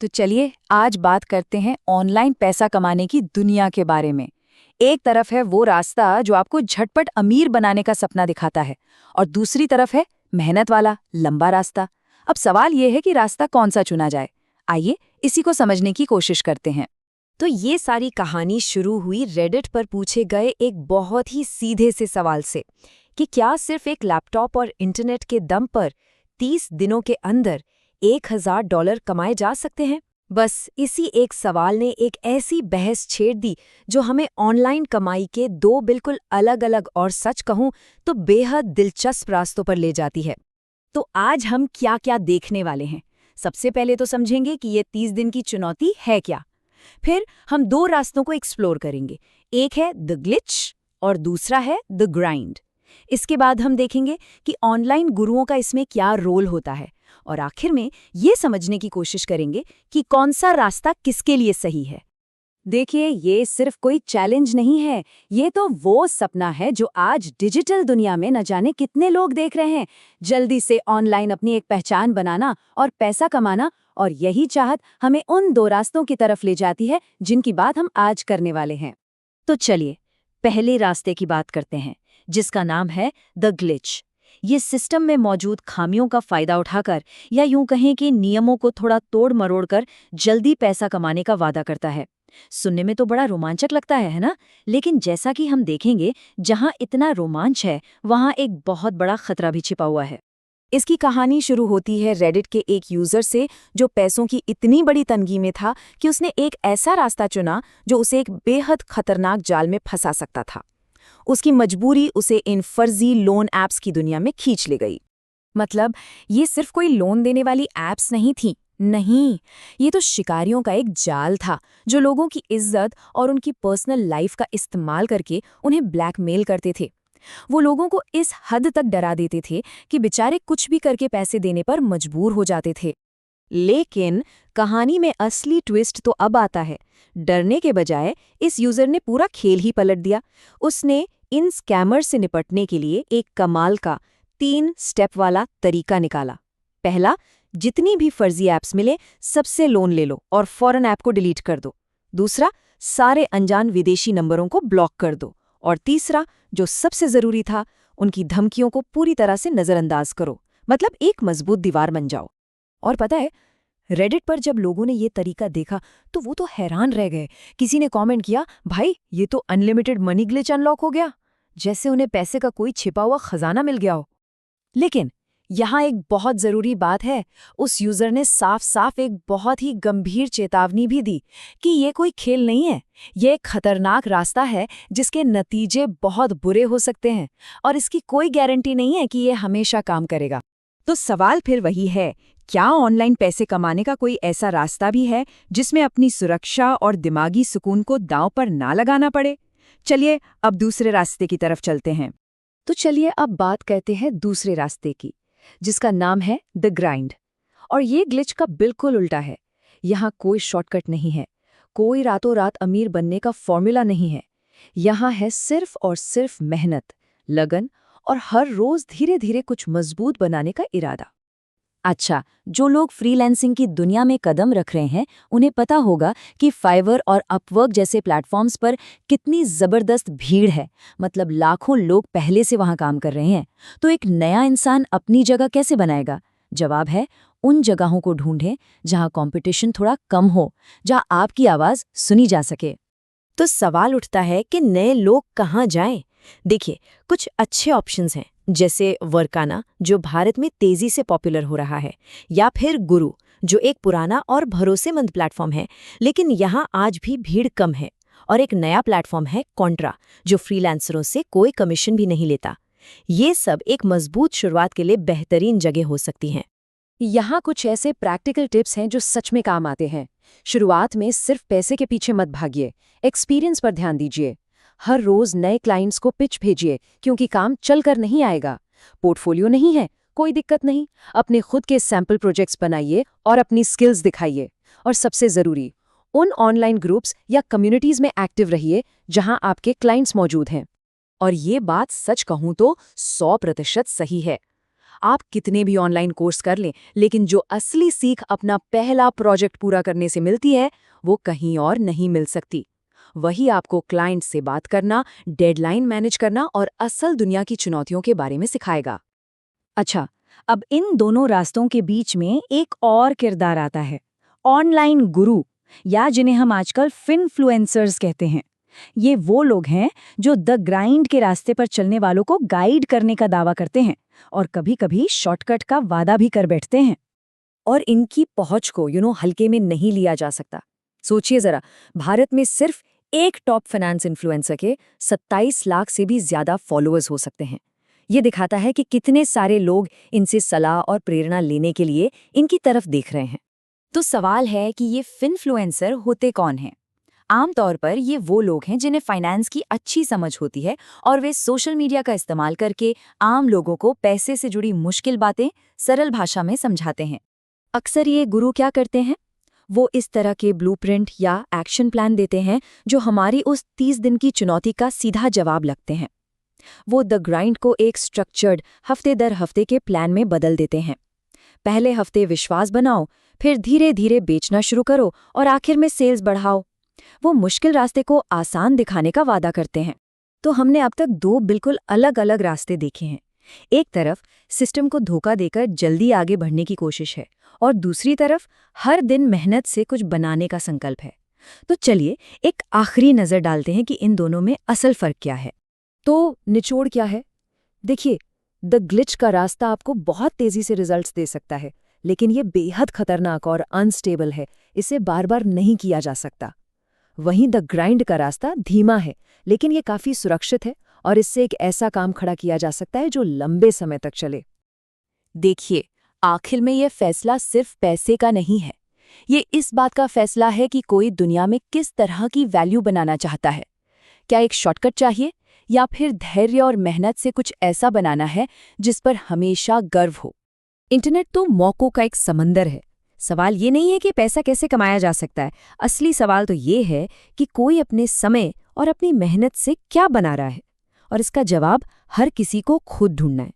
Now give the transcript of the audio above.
तो चलिए आज बात करते हैं ऑनलाइन पैसा कमाने की दुनिया के बारे में। एक तरफ है वो रास्ता जो आपको झटपट अमीर बनाने का सपना दिखाता है और दूसरी तरफ है मेहनत वाला लंबा रास्ता। अब सवाल ये है कि रास्ता कौन सा चुना जाए। आइए इसी को समझने की कोशिश करते हैं। तो ये सारी कहानी शुरू हुई रेडिट पर पूछे गए एक बहुत ही सीधे से सवाल से कि क्या सिर्फ एक लैपटॉप और इंटरनेट के दम पर 30 दिनों के अंदर $1000 कमाए जा सकते हैं। बस इसी एक सवाल ने एक ऐसी बहस छेड़ दी जो हमें ऑनलाइन कमाई के दो बिल्कुल अलग अलग और सच कहूं तो बेहद दिलचस्प रास्तों पर ले जाती है। तो आज हम क्या क्या देखने वाले हैं। सबसे पहले तो समझेंगे कि ये 30 दिन की चुनौती है क्या। फिर हम दो रास्तों को एक्सप्लोर करेंगे, एक है द ग्लिच और दूसरा है द ग्राइंड। इसके बाद हम देखेंगे कि ऑनलाइन गुरुओं का इसमें क्या रोल होता है और आखिर में ये समझने की कोशिश करेंगे कि कौन सा रास्ता किसके लिए सही है। देखिए, ये सिर्फ कोई चैलेंज नहीं है, ये तो वो सपना है जो आज डिजिटल दुनिया में न जाने कितने लोग देख रहे हैं। जल्दी से ऑनलाइन अपनी एक पहचान बनाना और पैसा कमाना, और यही चाहत हमें उन दो रास्तों की तरफ ले जाती है जिनकी बात हम आज करने वाले हैं। तो चलिए पहले रास्ते की बात करते हैं, जिसका नाम है द ग्लिच। ये सिस्टम में मौजूद खामियों का फायदा उठाकर, या यूं कहें कि नियमों को थोड़ा तोड़ मरोड़ कर जल्दी पैसा कमाने का वादा करता है। सुनने में तो बड़ा रोमांचक लगता है ना? लेकिन जैसा कि हम देखेंगे, जहां इतना रोमांच है वहां एक बहुत बड़ा खतरा भी छिपा हुआ है। इसकी कहानी शुरू होती है रेडिट के एक यूजर से जो पैसों की इतनी बड़ी तंगी में था कि उसने एक ऐसा रास्ता चुना जो उसे एक बेहद खतरनाक जाल में फंसा सकता था। उसकी मजबूरी उसे इन फर्जी लोन ऐप्स की दुनिया में खींच ले गई। मतलब ये सिर्फ कोई लोन देने वाली ऐप्स नहीं थी, नहीं, ये तो शिकारियों का एक जाल था जो लोगों की इज्जत और उनकी पर्सनल लाइफ का इस्तेमाल करके उन्हें ब्लैकमेल करते थे। वो लोगों को इस हद तक डरा देते थे कि बेचारे कुछ भी करके पैसे देने पर मजबूर हो जाते थे। लेकिन कहानी में असली ट्विस्ट तो अब आता है। डरने के बजाय इस यूजर ने पूरा खेल ही पलट दिया। उसने इन स्कैमर से निपटने के लिए एक कमाल का 3 स्टेप वाला तरीका निकाला। पहला, जितनी भी फर्जी ऐप्स मिले सबसे लोन ले लो और फौरन ऐप को डिलीट कर दो। दूसरा, सारे अनजान विदेशी नंबरों को ब्लॉक कर दो। और तीसरा, जो सबसे जरूरी था, उनकी धमकियों को पूरी तरह से नजरअंदाज करो। मतलब एक मजबूत दीवार बन जाओ। और पता है, रेडिट पर जब लोगों ने ये तरीका देखा तो वो तो हैरान रह गए। किसी ने कमेंट किया, भाई ये तो अनलिमिटेड मनी ग्लिच अनलॉक हो गया, जैसे उन्हें पैसे का कोई छिपा हुआ खजाना मिल गया हो। लेकिन यहाँ एक बहुत जरूरी बात है, उस यूजर ने साफ साफ एक बहुत ही गंभीर चेतावनी भी दी कि ये कोई खेल नहीं है, ये एक खतरनाक रास्ता है जिसके नतीजे बहुत बुरे हो सकते हैं और इसकी कोई गारंटी नहीं है कि ये हमेशा काम करेगा। तो सवाल फिर वही है, क्या ऑनलाइन पैसे कमाने का कोई ऐसा रास्ता भी है जिसमें अपनी सुरक्षा और दिमागी सुकून को दांव पर ना लगाना पड़े? चलिए अब दूसरे रास्ते की तरफ चलते हैं। तो चलिए अब बात करते हैं दूसरे रास्ते की, जिसका नाम है द ग्राइंड। और ये ग्लिच का बिल्कुल उल्टा है। यहाँ कोई शॉर्टकट नहीं है, कोई रातों रात अमीर बनने का फॉर्मूला नहीं है। यहाँ है सिर्फ और सिर्फ मेहनत, लगन और हर रोज धीरे धीरे कुछ मजबूत बनाने का इरादा। अच्छा, जो लोग फ्रीलांसिंग की दुनिया में कदम रख रहे हैं उन्हें पता होगा कि फाइवर और अपवर्क जैसे प्लेटफॉर्म्स पर कितनी जबरदस्त भीड़ है। मतलब लाखों लोग पहले से वहां काम कर रहे हैं। तो एक नया इंसान अपनी जगह कैसे बनाएगा? जवाब है, उन जगहों को ढूंढें जहां कंपटीशन थोड़ा कम हो, जहां आपकी आवाज सुनी जा सके। तो सवाल उठता है कि नए लोग कहाँ जाएं? देखिए, कुछ अच्छे ऑप्शंस हैं, जैसे वर्काना जो भारत में तेजी से पॉपुलर हो रहा है, या फिर गुरु जो एक पुराना और भरोसेमंद प्लेटफॉर्म है लेकिन यहाँ आज भी भीड़ कम है। और एक नया प्लेटफॉर्म है कॉन्ट्रा जो फ्रीलांसरों से कोई कमीशन भी नहीं लेता। ये सब एक मजबूत शुरुआत के लिए बेहतरीन जगह हो सकती हैं। यहाँ कुछ ऐसे प्रैक्टिकल टिप्स हैं जो सच में काम आते हैं। शुरुआत में सिर्फ पैसे के पीछे मत भागिए, एक्सपीरियंस पर ध्यान दीजिए। हर रोज नए क्लाइंट्स को पिच भेजिए, क्योंकि काम चलकर नहीं आएगा। पोर्टफोलियो नहीं है, कोई दिक्कत नहीं, अपने खुद के सैंपल प्रोजेक्ट्स बनाइए और अपनी स्किल्स दिखाइए। और सबसे जरूरी, उन ऑनलाइन ग्रुप्स या कम्युनिटीज में एक्टिव रहिए जहां आपके क्लाइंट्स मौजूद हैं। और ये बात सच कहूं तो 100% सही है। आप कितने भी ऑनलाइन कोर्स कर लें, लेकिन जो असली सीख अपना पहला प्रोजेक्ट पूरा करने से मिलती है, वो कहीं और नहीं मिल सकती। वही आपको क्लाइंट से बात करना, डेडलाइन मैनेज करना और असल दुनिया की चुनौतियों के बारे में सिखाएगा। अच्छा, अब इन दोनों रास्तों के बीच में एक और किरदार आता है, ऑनलाइन गुरु, या जिन्हें हम आजकल फिनफ्लुएंसर्स कहते हैं। ये वो लोग हैं जो द ग्राइंड के रास्ते पर चलने वालों को गाइड करने का दावा करते हैं और कभी-कभी शॉर्टकट का वादा भी कर बैठते हैं। और इनकी पहुंच को हल्के में नहीं लिया जा सकता। सोचिए जरा, भारत में सिर्फ एक टॉप फाइनेंस इन्फ्लुएंसर के 27 लाख से भी ज्यादा फॉलोअर्स हो सकते हैं। ये दिखाता है कि कितने सारे लोग इनसे सलाह और प्रेरणा लेने के लिए इनकी तरफ देख रहे हैं। तो सवाल है कि ये फिनफ्लुएंसर होते कौन हैं? आमतौर पर ये वो लोग हैं जिन्हें फाइनेंस की अच्छी समझ होती है और वे सोशल मीडिया का इस्तेमाल करके आम लोगों को पैसे से जुड़ी मुश्किल बातें सरल भाषा में समझाते हैं। अक्सर ये गुरु क्या करते हैं? वो इस तरह के ब्लूप्रिंट या एक्शन प्लान देते हैं जो हमारी उस 30 दिन की चुनौती का सीधा जवाब लगते हैं। वो द ग्राइंड को एक स्ट्रक्चर्ड हफ्ते दर हफ्ते के प्लान में बदल देते हैं। पहले हफ्ते विश्वास बनाओ, फिर धीरे धीरे बेचना शुरू करो और आखिर में सेल्स बढ़ाओ। वो मुश्किल रास्ते को आसान दिखाने का वादा करते हैं। तो हमने अब तक दो बिल्कुल अलग अलग रास्ते देखे हैं। एक तरफ सिस्टम को धोखा देकर जल्दी आगे बढ़ने की कोशिश है और दूसरी तरफ हर दिन मेहनत से कुछ बनाने का संकल्प है। तो चलिए एक आखिरी नज़र डालते हैं कि इन दोनों में असल फर्क क्या है। तो निचोड़ क्या है? देखिए, द ग्लिच का रास्ता आपको बहुत तेजी से रिजल्ट्स दे सकता है, लेकिन ये बेहद खतरनाक और अनस्टेबल है। इसे बार बार नहीं किया जा सकता। वहीं द ग्राइंड का रास्ता धीमा है, लेकिन ये काफी सुरक्षित है और इससे एक ऐसा काम खड़ा किया जा सकता है जो लंबे समय तक चले। देखिए, आखिर में यह फैसला सिर्फ पैसे का नहीं है। ये इस बात का फैसला है कि कोई दुनिया में किस तरह की वैल्यू बनाना चाहता है। क्या एक शॉर्टकट चाहिए या फिर धैर्य और मेहनत से कुछ ऐसा बनाना है जिस पर हमेशा गर्व हो। इंटरनेट तो मौकों का एक समंदर है। सवाल ये नहीं है कि पैसा कैसे कमाया जा सकता है, असली सवाल तो ये है कि कोई अपने समय और अपनी मेहनत से क्या बना रहा है, और इसका जवाब हर किसी को खुद ढूंढना है।